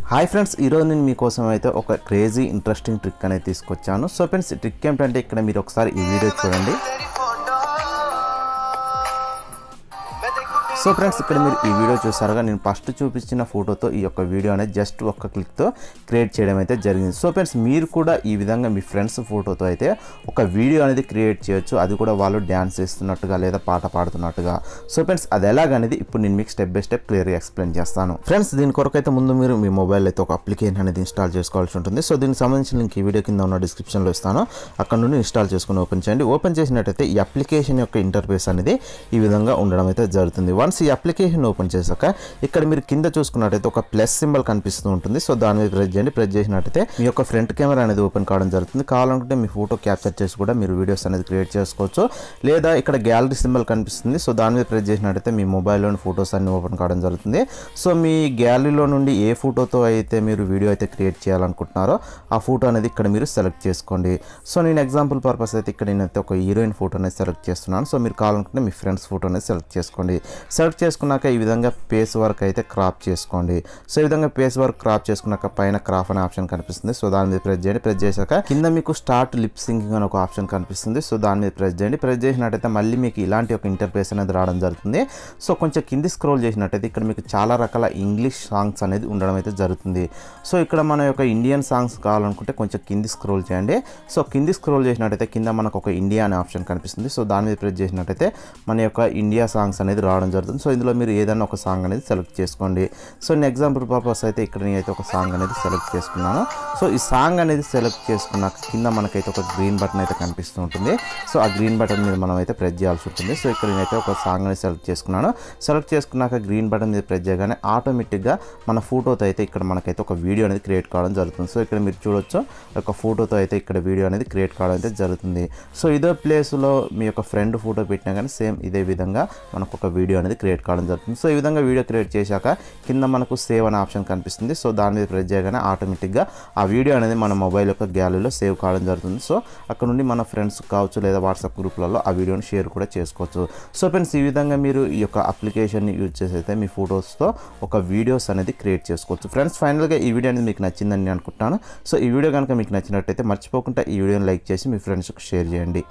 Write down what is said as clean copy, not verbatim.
Hi friends, ఈరోజు నేను మీకోసం అయితే ఒక క్రేజీ ఇంట్రెస్టింగ్ ట్రిక్ అనేది తీసుకొచ్చాను. సో ఫ్రెండ్స్, ఈ ట్రిక్ ఏంటంటే ఇక్కడ మీరు ఒకసారి ఈ వీడియో చూడండి. సో ఫ్రెండ్స్, ఇక్కడ మీరు ఈ వీడియో చూసారుగా, నేను ఫస్ట్ చూపించిన ఫోటోతో ఈ యొక్క వీడియో అనేది జస్ట్ ఒక్క క్లిక్తో క్రియేట్ చేయడం అయితే జరిగింది. సో ఫ్రెండ్స్, మీరు కూడా ఈ విధంగా మీ ఫ్రెండ్స్ ఫోటోతో అయితే ఒక వీడియో అనేది క్రియేట్ చేయొచ్చు. అది కూడా వాళ్ళు డ్యాన్స్ చేస్తున్నట్టుగా లేదా పాట పాడుతున్నట్టుగా. సో ఫ్రెండ్స్, అది ఎలాగనేది ఇప్పుడు నేను మీకు స్టెప్ బై స్టెప్ క్లియర్గా ఎక్స్ప్లెయిన్ చేస్తాను. ఫ్రెండ్స్, దీని కొరకు అయితే ముందు మీరు మీ మొబైల్ అయితే ఒక అప్లికేషన్ అనేది ఇన్స్టాల్ చేసుకోవాల్సి ఉంటుంది. సో దీనికి సంబంధించిన లింక్ ఈ వీడియో కింద ఉన్న డిస్క్రిప్షన్లో ఇస్తాను. అక్కడ నుండి ఇన్స్టాల్ చేసుకుని ఓపెన్ చేయండి. ఓపెన్ చేసినట్టయితే ఈ అప్లికేషన్ యొక్క ఇంటర్ఫేస్ అనేది ఈ విధంగా ఉండడం అయితే జరుగుతుంది. వన్స్ ఈ అప్లికేషన్ ఓపెన్ చేశాక ఇక్కడ మీరు కింద చూసుకున్నట్టయితే ఒక ప్లస్ సింబల్ కనిపిస్తూ ఉంటుంది. సో దాని మీద ప్రెస్ చేయండి. ప్రెస్ చేసినట్టయితే మీ యొక్క ఫ్రంట్ కెమెరా అనేది ఓపెన్ కావడం జరుగుతుంది. కావాలనుకుంటే మీ ఫోటో క్యాప్చర్ చేసి కూడా మీరు వీడియోస్ అనేది క్రియేట్ చేసుకోవచ్చు. లేదా ఇక్కడ గ్యాలరీ సింబల్ కనిపిస్తుంది. సో దాని మీద ప్రెస్ చేసినట్టయితే మీ మొబైల్లోని ఫోటోస్ అన్ని ఓపెన్ కావడం జరుగుతుంది. సో మీ గ్యాలరీలో నుండి ఏ ఫోటోతో అయితే మీరు వీడియో అయితే క్రియేట్ చేయాలనుకుంటున్నారో ఆ ఫోటో అనేది ఇక్కడ మీరు సెలెక్ట్ చేసుకోండి. సో నేను ఎగ్జాంపుల్ పర్పస్ అయితే ఇక్కడ నేనైతే ఒక హీరోయిన్ ఫోటో అనేది సెలెక్ట్ చేస్తున్నాను. సో మీరు కావాలనుకుంటే మీ ఫ్రెండ్స్ ఫోటో అనేది సెలెక్ట్ చేసుకోండి. సెలెక్ట్ చేసుకున్నాక ఈ విధంగా పేస్ వర్క్ అయితే క్రాప్ చేసుకోండి. సో ఈ విధంగా పేస్ వర్క్ క్రాప్ చేసుకున్నాక పైన క్రాప్ అనే ఆప్షన్ కనిపిస్తుంది. సో దాని మీద ప్రెస్ చేయండి. ప్రెస్ చేశాక కింద మీకు స్టార్ట్ లిప్ సింకింగ్ అని ఒక ఆప్షన్ కనిపిస్తుంది. సో దాని మీద ప్రెస్ చేయండి. ప్రెస్ చేసినట్టయితే మళ్ళీ మీకు ఇలాంటి ఒక ఇంటర్ఫేస్ అనేది రావడం జరుగుతుంది. సో కొంచెం కింది స్క్రోల్ చేసినట్టయితే ఇక్కడ మీకు చాలా రకాల ఇంగ్లీష్ సాంగ్స్ అనేది ఉండడం అయితే జరుగుతుంది. సో ఇక్కడ మన యొక్క ఇండియన్ సాంగ్స్ కావాలనుకుంటే కొంచెం కింది స్క్రోల్ చేయండి. సో కింది స్క్రోల్ చేసినట్టయితే కింద మనకు ఒక ఇండియా అనే ఆప్షన్ కనిపిస్తుంది. సో దాని మీద ప్రెస్ చేసినట్టయితే మన యొక్క ఇండియా సాంగ్స్ అనేది రావడం జరుగుతుంది. సో ఇందులో మీరు ఏదైనా ఒక సాంగ్ అనేది సెలెక్ట్ చేసుకోండి. సో నేను ఎగ్జాంపుల్ పర్పస్ అయితే ఇక్కడ నేనైతే ఒక సాంగ్ అనేది సెలెక్ట్ చేసుకున్నాను. సో ఈ సాంగ్ అనేది సెలెక్ట్ చేసుకున్నాక కింద మనకైతే ఒక గ్రీన్ బటన్ అయితే కనిపిస్తూ ఉంటుంది. సో ఆ గ్రీన్ బటన్ మీద మనం అయితే ప్రెస్ చేయాల్సి ఉంటుంది. సో ఇక్కడ నేనైతే ఒక సాంగ్ అనేది సెలెక్ట్ చేసుకున్నాను. సెలెక్ట్ చేసుకున్నాక గ్రీన్ బటన్ మీద ప్రెస్ చేయగానే ఆటోమేటిక్గా మన ఫోటోతో అయితే ఇక్కడ మనకైతే ఒక వీడియో అనేది క్రియేట్ కావడం జరుగుతుంది. సో ఇక్కడ మీరు చూడొచ్చు, ఒక ఫోటోతో అయితే ఇక్కడ వీడియో అనేది క్రియేట్ కావడం అయితే జరుగుతుంది. సో ఇదే ప్లేస్లో మీ యొక్క ఫ్రెండ్ ఫోటో పెట్టినా కానీ సేమ్ ఇదే విధంగా మనకు ఒక వీడియో అనేది క్రియేట్ కావడం జరుగుతుంది. సో ఈ విధంగా వీడియో క్రియేట్ చేశాక కింద మనకు సేవ్ అనే ఆప్షన్ కనిపిస్తుంది. సో దాని మీద ప్రెస్ చేయగానే ఆటోమేటిక్గా ఆ వీడియో అనేది మన మొబైల్ యొక్క గ్యాలరీలో సేవ్ కావడం జరుగుతుంది. సో అక్కడ నుండి మన ఫ్రెండ్స్ కావచ్చు లేదా వాట్సాప్ గ్రూప్లలో ఆ వీడియోని షేర్ కూడా చేసుకోవచ్చు. సో ఫ్రెండ్స్, ఈ విధంగా మీరు ఈ యొక్క అప్లికేషన్ని యూజ్ చేసి అయితే మీ ఫొటోస్తో ఒక వీడియోస్ అనేది క్రియేట్ చేసుకోవచ్చు. ఫ్రెండ్స్, ఫైనల్గా ఈ వీడియో అనేది మీకు నచ్చిందని నేను అనుకుంటున్నాను. సో ఈ వీడియో కనుక మీకు నచ్చినట్టయితే మర్చిపోకుండా ఈ వీడియోని లైక్ చేసి మీ ఫ్రెండ్స్కి షేర్ చేయండి.